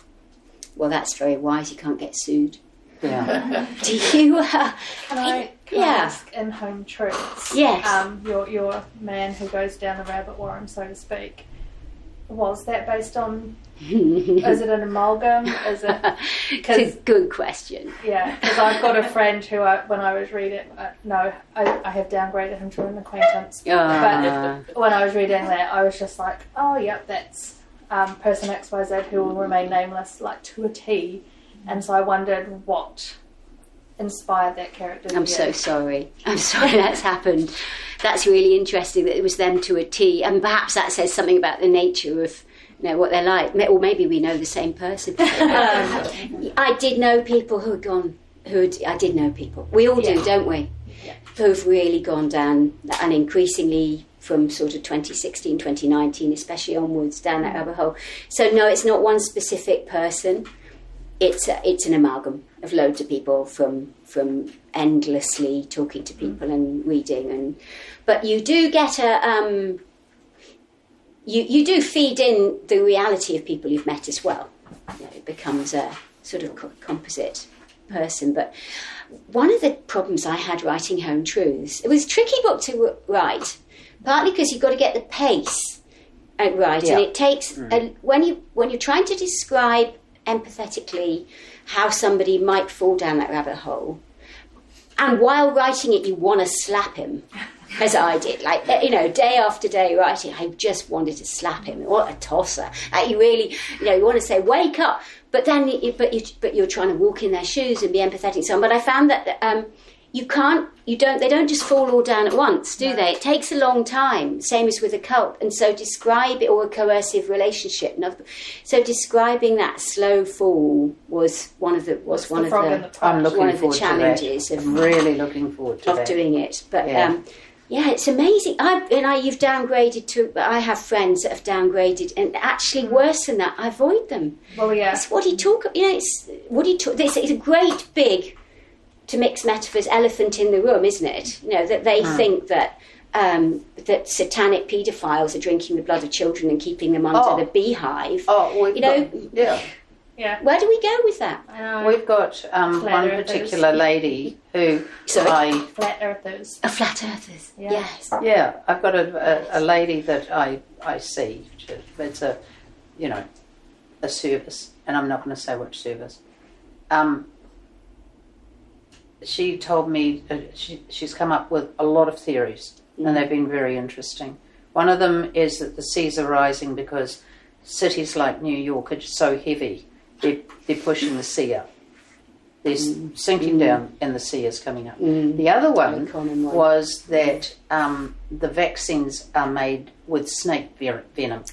Well, that's very wise. You can't get sued. Yeah. Do you? Can I ask in Home Truths? Yes. Your man who goes down the rabbit warren, so to speak, was that based on? Is it an amalgam? Is it? It's a good question. Yeah, because I've got a friend who, when I was reading, I have downgraded him to an acquaintance. But when I was reading that, I was just like, oh, yep, that's person XYZ who will remain nameless, like to a T. And so I wondered what inspired that character. I'm so sorry. I'm sorry that's happened. That's really interesting that it was them to a T. And perhaps that says something about the nature of what they're like. Or maybe we know the same person. I did know people who had gone... I did know people. We all do, don't we? Yeah. Who've really gone down, and increasingly from sort of 2016, 2019, especially onwards, down that rabbit hole. So no, it's not one specific person. It's an amalgam of loads of people from endlessly talking to people and reading, but you do get a you do feed in the reality of people you've met as well. It becomes a sort of composite person. But one of the problems I had writing Home Truths, it was a tricky book to write, partly because you've got to get the pace right, and it takes when you're trying to describe empathetically how somebody might fall down that rabbit hole, and while writing it you want to slap him, as I did, like, day after day writing, I just wanted to slap him. What a tosser. You really, you want to say wake up, but then you're trying to walk in their shoes and be empathetic and so on. But I found that they don't just fall all down at once, do they? It takes a long time, same as with a cult. And so describe it, or a coercive relationship. So describing that slow fall was one of the challenges. I'm really looking forward to that. Doing it. But it's amazing. You've downgraded to. I have friends that have downgraded, and actually worse than that, I avoid them. Well, yeah. It's what he talk. It's what he talk. It's a great big, to mix metaphors, elephant in the room, isn't it? That they think that that satanic paedophiles are drinking the blood of children and keeping them under the beehive. Yeah. Where do we go with that? We've got one particular lady who Flat Earthers. Flat Earthers. Yeah. Yes. Yeah, I've got a lady that I see. It's a service, and I'm not going to say which service. She told me she's come up with a lot of theories, and they've been very interesting. One of them is that the seas are rising because cities like New York are just so heavy. They're pushing the sea up. They're sinking down, and the sea is coming up. The other one was that the vaccines are made with snake venom,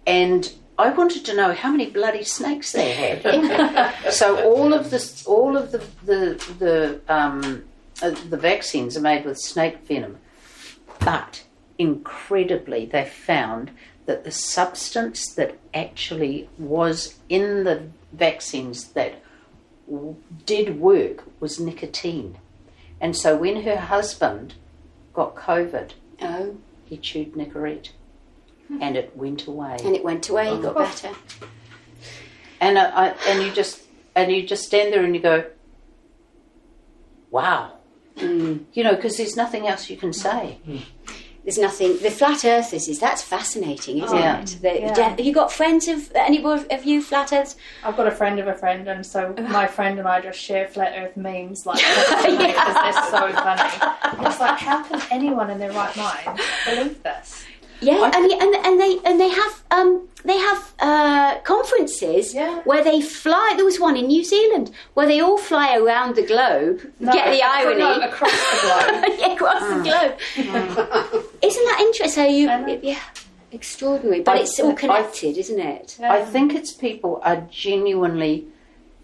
and I wanted to know how many bloody snakes they had. So all of the vaccines are made with snake venom, but incredibly, they found that the substance that actually was in the vaccines that did work was nicotine. And so when her husband got COVID, he chewed Nicorette, and it went away. And it went away. It got better. And you just stand there and you go, wow, because there's nothing else you can say. There's nothing. The flat earthers that's fascinating, isn't it? Yeah. Have you got friends of you flat earthers? I've got a friend of a friend, and so my friend and I just share flat earth memes because they're so funny. It's like, how can anyone in their right mind believe this? Yeah, and they have conferences where they fly. There was one in New Zealand where they all fly around the globe. Get the irony? No, across the globe. Yeah, across the globe. Isn't that interesting? Extraordinary. But it's all connected, isn't it? I think it's people are genuinely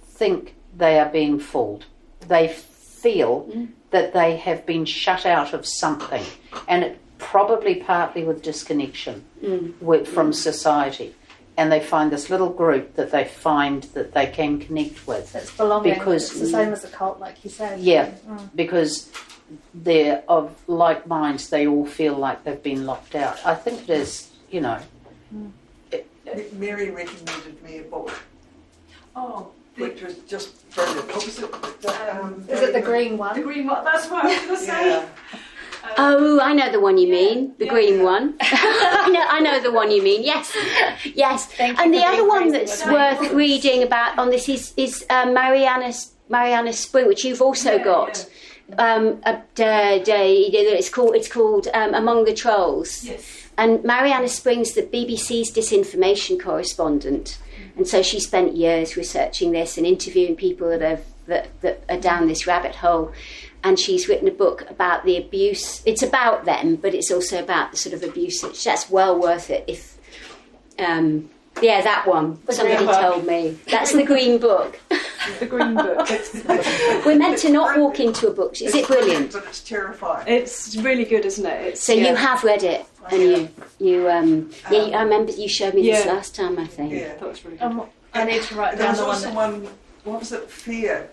think they are being fooled. They feel that they have been shut out of something, and it probably partly with disconnection from society, and they find this little group that they find that they can connect with. It's belonging. Because it's the same as a cult, like you said. Yeah, because they're of like minds. They all feel like they've been locked out. I think it is, Mary recommended me a book. Oh. Which was just brilliant. What was it? Is it the green one? The green one, that's what I was going to say. Yeah. Oh, I know the one you mean, the green one. I know the one you mean. Yes. And the other one that's worth reading about on this is Mariana Spring, which you've also got. It's called Among the Trolls. Yes. And Mariana Spring's the BBC's disinformation correspondent. And so she spent years researching this and interviewing people that are down this rabbit hole. And she's written a book about the abuse. It's about them, but it's also about the sort of abuse. That's well worth it. That one. Somebody told me. That's the green book. The green book. We're meant to not walk into a book. Is it brilliant? But it's terrifying. It's really good, isn't it? You have read it, and I remember you showed me this last time, I think. Yeah. That was really good. I need to write There down was the also one. one, what was it, Fear?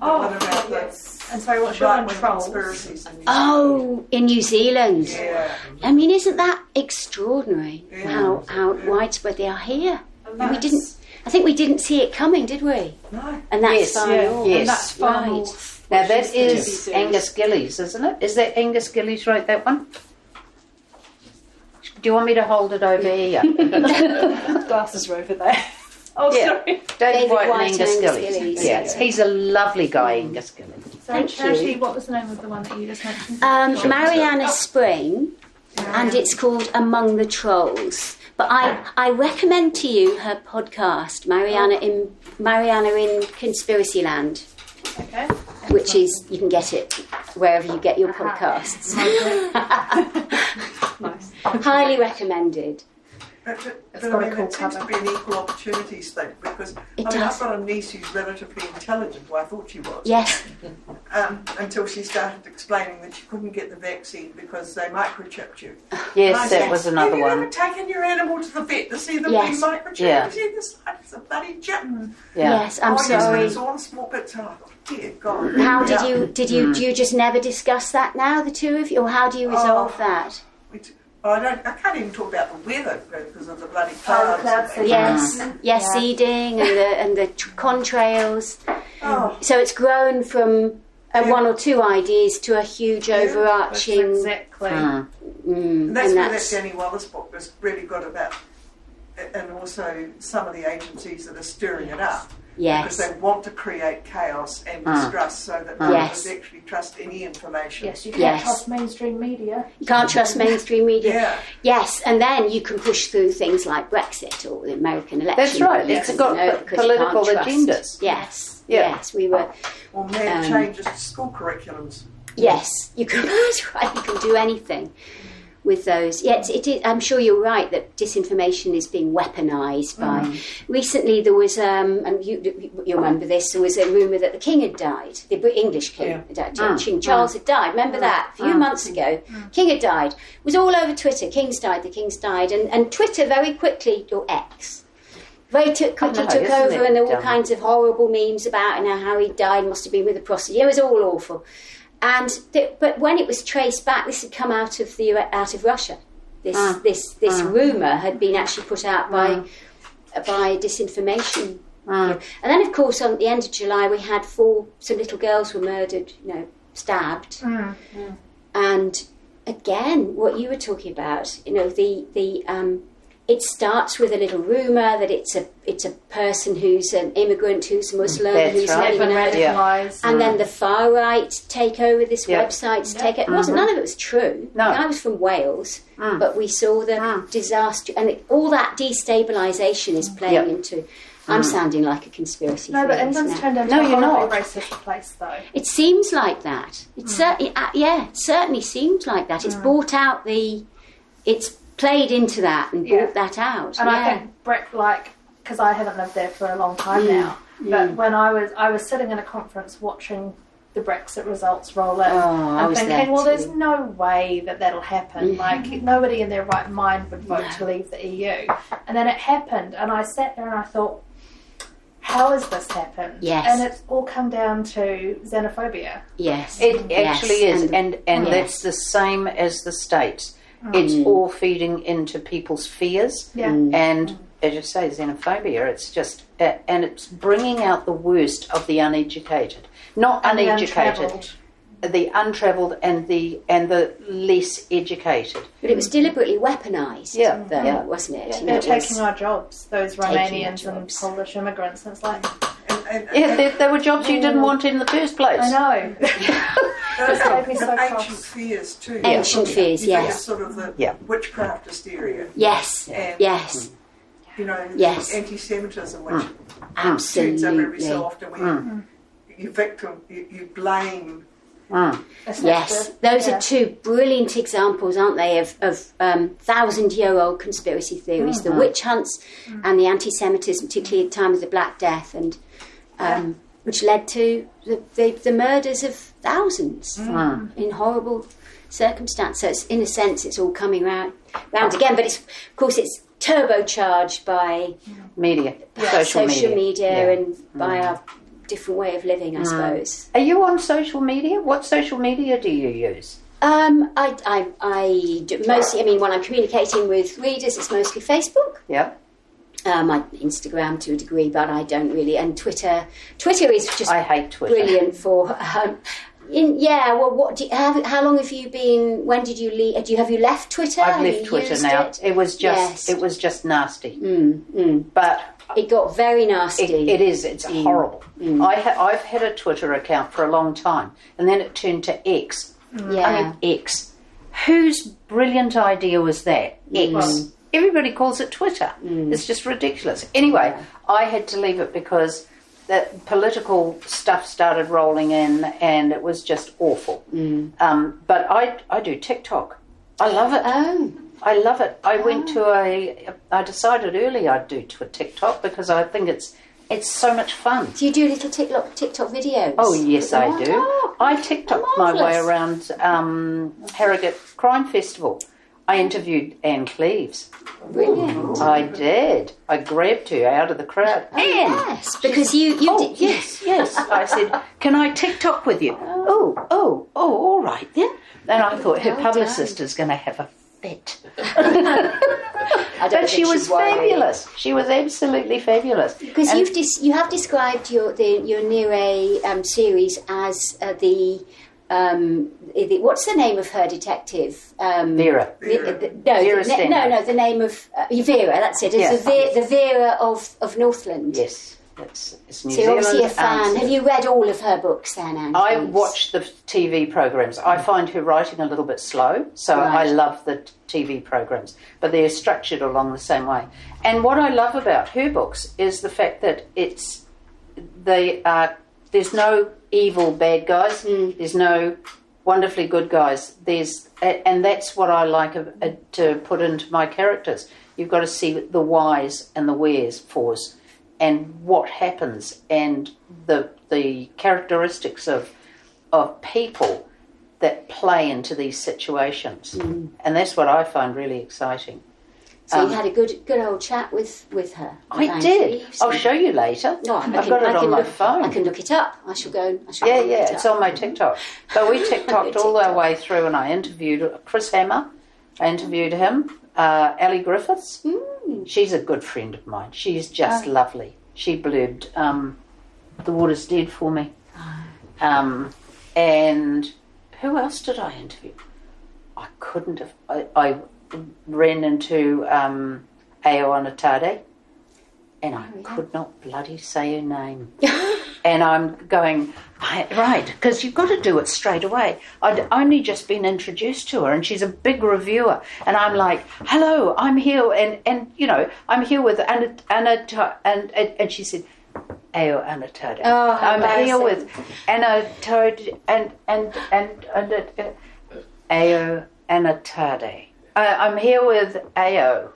Oh, about yes. And sorry, what's your one? right-wing Trolls. conspiracies. In New Oh, in New Zealand. Yeah. I mean, isn't that extraordinary? Yeah. How widespread they are here. And I think we didn't see it coming, did we? No. And that's Yes, far north. yes. And that's far Right. north. Now which that the is TV series. Angus Gillies, isn't it? Is that Angus Gillies wrote that one? Do you want me to hold it over here? Glasses are over there. Oh, Yeah. sorry. David White and White and Angus Angus Gillies. Gillies. Yes, he's a lovely guy, Angus Gillies. So Thank you. actually, what was the name of the one that you just mentioned? Mariana Spring, and it's called Among the Trolls. But I recommend to you her podcast, Mariana in Conspiracy Land, Okay. which is, you can get it wherever you get your podcasts. Nice. Highly recommended. But It's got a cool it seems cover. to be an equal opportunities thing because It I've does. got a niece who's relatively intelligent. Well, I thought she was. Yes. Until she started explaining that she couldn't get the vaccine because they microchipped you. Yes, And I that said, was another have you ever one. taken your animal to the vet to see them Yes. being microchipped? Yeah. You see this side, it's a bloody chip. Yeah. Yes, I'm oh, yes, but sorry. it's all small bits. And I thought, dear God. How Yeah. do you just never discuss that now, the two of you, or how do you resolve that? I can't even talk about the weather because of the bloody Oh, clouds. the clouds, and- Yes, Yeah. seeding and the contrails. Oh, So it's grown from one or two ideas to a huge That's overarching. exactly. and that's and where that's that Danny Wallace book was really good about, and also some of the agencies that are stirring it up. Because yes, they want to create chaos and distrust so that no Yes. one would actually trust any information. Yes, you can't Yes. trust mainstream media. you can't trust mainstream media. Yeah. Yes, and then you can push through things like Brexit or the American election. That's right. because, It's got because you can't political trust. agendas. Yes, Yeah. yes, we were. Or mad changes to school curriculums. Yes, you can. That's right. You can do anything with those. Yes, it is. I'm sure you're right that disinformation is being weaponised by. Recently, there was, and you remember this. There was a rumour that the king had died. The English king, had died. King Charles had died. Remember that a few months ago. King had died. It was all over Twitter. King's died. The king's died. And Twitter very quickly, or X. Very quickly took isn't over, it and there were all dumb? kinds of horrible memes about how he died. Must have been with a prostitute. It was all awful. But when it was traced back, this had come out of Russia. This rumor had been actually put out by disinformation. And then, of course, on the end of July, we had some little girls were murdered, stabbed. And again, what you were talking about, the it starts with a little rumour that it's a person who's an immigrant, who's Muslim, That's who's right. living out. radicalised. And then the far right take over this Yeah. website. Take it. None of it was true. No. I was from Wales, but we saw the disaster, and all that destabilisation is playing into. I'm sounding like a conspiracy No, but theorist England's now. turned into No, a you're horribly not. racist place, though. It seems like that. It certainly seems like that. It's brought out it's played into that and brought that out. And I think because I haven't lived there for a long time now, but when I was sitting in a conference watching the Brexit results roll in, I and was thinking, there well, there's too. no way that'll happen. Like, nobody in their right mind would vote to leave the EU. And then it happened, and I sat there and I thought, how has this happened? Yes. And it's all come down to xenophobia. Yes. It actually is, and yes. that's the same as the States. It's all feeding into people's fears, Yeah. and as you say, xenophobia. It's just, and it's bringing out the worst of the uneducated, not And the uneducated, untravelled. the untravelled and the less educated. But it was deliberately weaponised, though, wasn't it? You know, They're it was- taking our jobs, those taking our Romanians and jobs. Polish immigrants. And it's like, Yeah, they were jobs you didn't want in the first place. I know. Those made me so ancient cross. fears too. Ancient fears, You think yes. it's sort of the Yeah. witchcraft hysteria. Yes, And, yes, You know, Yes. anti-Semitism, which turns absolutely. up every so often when you blame. Yes, those are two brilliant examples, aren't they, of 1,000-year-old conspiracy theories, the witch hunts and the anti-Semitism, particularly at the time of the Black Death, and which led to the murders of thousands in horrible circumstances. So in a sense, it's all coming round again, but of course it's turbocharged by Media, social media. media and by our different way of living, I suppose. Are you on social media? What social media do you use? I do mostly. I mean, when I'm communicating with readers, it's mostly Facebook. Yeah. My Instagram to a degree, but I don't really. And Twitter is just I hate Twitter. brilliant for. What? How long have you been? When did you leave? Have you left Twitter? I've Have left you Twitter used now. It? It was just Yes. it was just nasty. But It got very nasty. it is. It's horrible. I've had a Twitter account for a long time, and then it turned to X. Yeah. I mean, X. Whose brilliant idea was that? X. Everybody calls it Twitter. It's just ridiculous. Anyway, I had to leave it because the political stuff started rolling in, and it was just awful. But I do TikTok. I love it. Oh. I love it. I went to I decided early I'd do TikTok because I think it's so much fun. Do you do little TikTok videos? Oh, yes, I do. Oh, I TikToked my way marvellous. around Harrogate Crime Festival. I interviewed Anne Cleves. Brilliant. I did. I grabbed her out of the crowd. Anne! Yes, because you did. Yes. I said, can I TikTok with you? Oh, all right then. And I thought her publicist is going to have a fit. I don't But she think was she'd worry. fabulous. She was absolutely fabulous. Because And you have described your Nere series as what's the name of her detective? Vera. The name of Vera. That's it. It's the Vera of Northland. Yes. It's New So you're obviously a Zealand fan. answer. Have you read all of her books then, Anne? I Cleves? watch the TV programs. I find her writing a little bit slow, so I love the TV programs. But they're structured along the same way. And what I love about her books is the fact that there's no evil bad guys. There's no wonderfully good guys. And that's what I like to put into my characters. You've got to see the whys and the wherefores, and what happens, and the characteristics of people that play into these situations, and that's what I find really exciting. So you had a good old chat with her. I Anne did. Cleves. I'll show you later. No, I've got it on my phone. I can look it up. I shall go. Yeah, look it it's up. on my TikTok. But we TikToked all our way through, and I interviewed Chris Hammer. I interviewed him. Ali Griffiths. She's a good friend of mine. She's just lovely. She blurbed The Water's Dead for me. And who else did I interview? I couldn't have. I ran into Eo Anatade. And I could not bloody say her name. And I'm going, right, because you've got to do it straight away. I'd only just been introduced to her, and she's a big reviewer. And I'm like, hello, I'm here, and you know, I'm here with Anna, and she said, Eo Anatade. Oh, I'm here with Anatade and Eo Anatade. I'm here with Eo.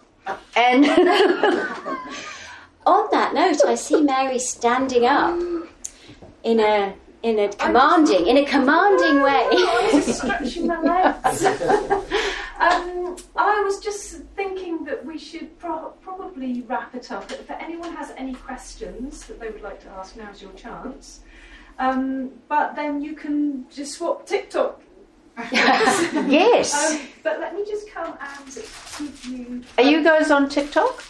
And on that note, I see Mary standing up in a commanding way. I was stretching my legs. I was just thinking that we should probably wrap it up. If anyone has any questions that they would like to ask, now's your chance. But then you can just swap TikTok. Yes. But let me just come and give you... Are you guys on TikTok?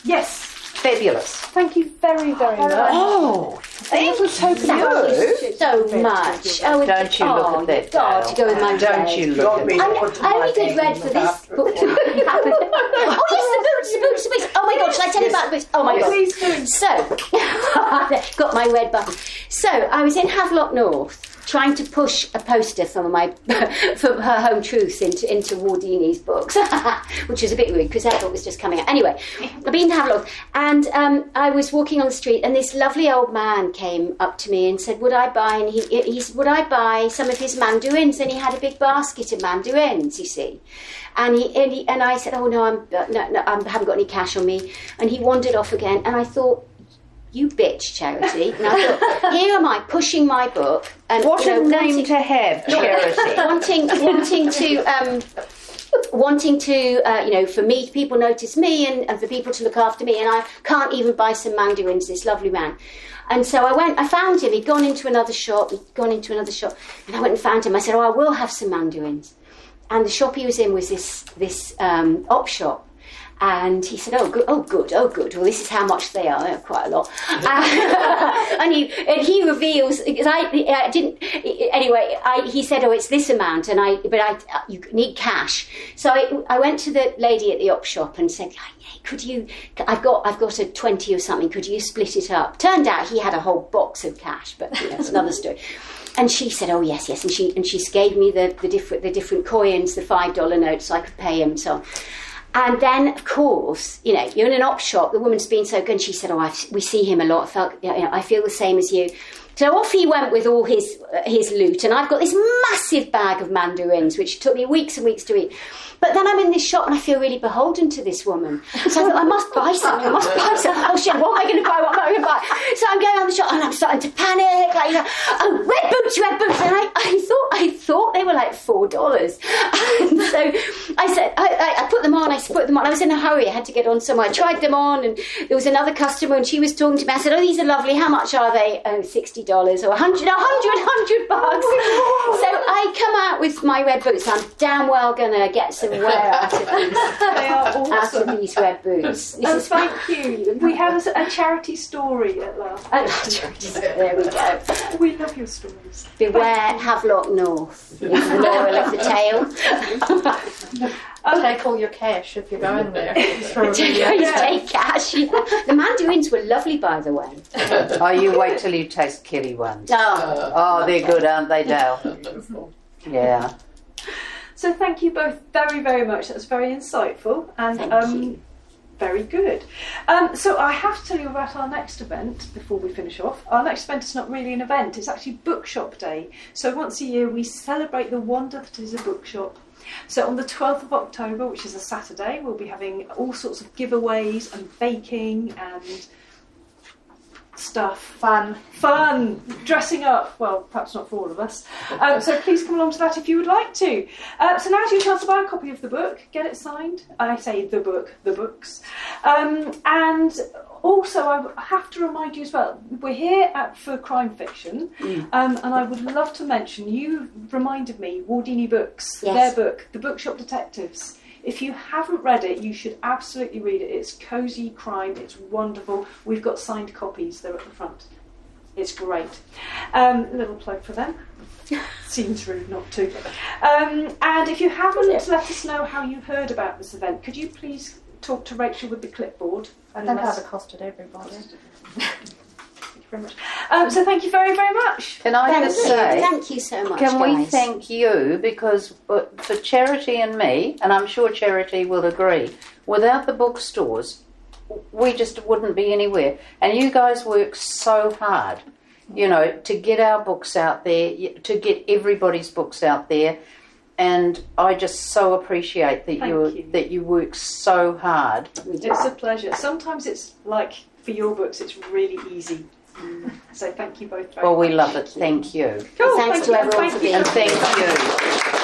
Yes. Fabulous. Thank you very, very much. Oh, thank you so So much. Oh, don't you look at that, God, to go with my Don't red. you look at that. I only did red for this book. Oh yes, the boots. Oh my God, shall I tell you about the boots? Oh my God. Please do. So, got my red button. So, I was in Havelock North trying to push a poster from her Home Truth into Wardini's books, which was a bit rude because that book was just coming out. Anyway, I've been to Havelock, and I was walking on the street, and this lovely old man came up to me and said, "Would I buy?" And he said, "Would I buy some of his mandarins?" And he had a big basket of mandarins, you see. And I said, "Oh no, I haven't got any cash on me." And he wandered off again, and I thought, you bitch, Charity. And I thought, here am I pushing my book. And, What a name to have, Charity. wanting to, for me, people notice me and for people to look after me. And I can't even buy some mandarins, this lovely man. And so I found him. He'd gone into another shop. And I went and found him. I said, "Oh, I will have some mandarins." And the shop he was in was this op shop. And he said, "Oh, good. Well, this is how much they are. They're quite a lot." And he reveals, because I didn't. Anyway, he said, "Oh, it's this amount," you need cash. So I went to the lady at the op shop and said, "Hey, could you? I've got a 20 or something. Could you split it up?" Turned out he had a whole box of cash, but it's another story. And she said, "Oh yes," and she gave me the different coins, the $5 notes, so I could pay him. So. And then, of course, you're in an op shop. The woman's been so good. And she said, "Oh, we see him a lot. I feel the same as you." So off he went with all his loot. And I've got this massive bag of mandarins, which took me weeks and weeks to eat. But then I'm in this shop and I feel really beholden to this woman. So I thought, I must buy something. Oh shit, what am I going to buy? So I'm going around the shop and I'm starting to panic. Oh, red boots. And I thought they were like $4. And so I said, I put them on. I was in a hurry. I had to get on somewhere. I tried them on, and there was another customer and she was talking to me. I said, "Oh, these are lovely. How much are they?" "Oh, $60 or $100 bucks." So I come out with my red boots. I'm damn well going to get some wear out of these. They are awesome. Out of these red boots. Thank you. We have a charity story at last. There we go. We love your stories. Beware Havelock North. Is the moral of the tale. Take all your cash if you're going there. Take cash. Yeah. The mandarins were lovely, by the way. Oh, you wait till you taste Kitty ones. Oh, they're good, aren't they, Dale? Yeah. So thank you both very, very much. That was very insightful and very good. So I have to tell you about our next event before we finish off. Our next event is not really an event. It's actually Bookshop Day. So once a year we celebrate the wonder that is a bookshop. So on the 12th of October, which is a Saturday, we'll be having all sorts of giveaways and baking and stuff. Fun! Dressing up. Well, perhaps not for all of us. So please come along to that if you would like to. So now's your chance to buy a copy of the book. Get it signed. I say the books. And also, I have to remind you as well, we're here for crime fiction, and I would love to mention, you reminded me, Wardini Books, their book, The Bookshop Detectives. If you haven't read it, you should absolutely read it. It's cosy crime, it's wonderful. We've got signed copies, they're at the front. It's great. Little plug for them. Seems rude not to. And if you haven't let us know how you heard about this event, could you please talk to Rachel with the clipboard. I think I've accosted everybody. Thank you very much. So thank you very, very much. Can I just say, thank you so much, can we guys. thank you, because for Charity and me, and I'm sure Charity will agree, without the bookstores, we just wouldn't be anywhere. And you guys work so hard, you know, to get our books out there, to get everybody's books out there. And I just so appreciate that that you work so hard. It's a pleasure. Sometimes it's like for your books, it's really easy. So thank you both very much. Well, we love it. Thank you. Cool. Thanks to everyone for being And thank you.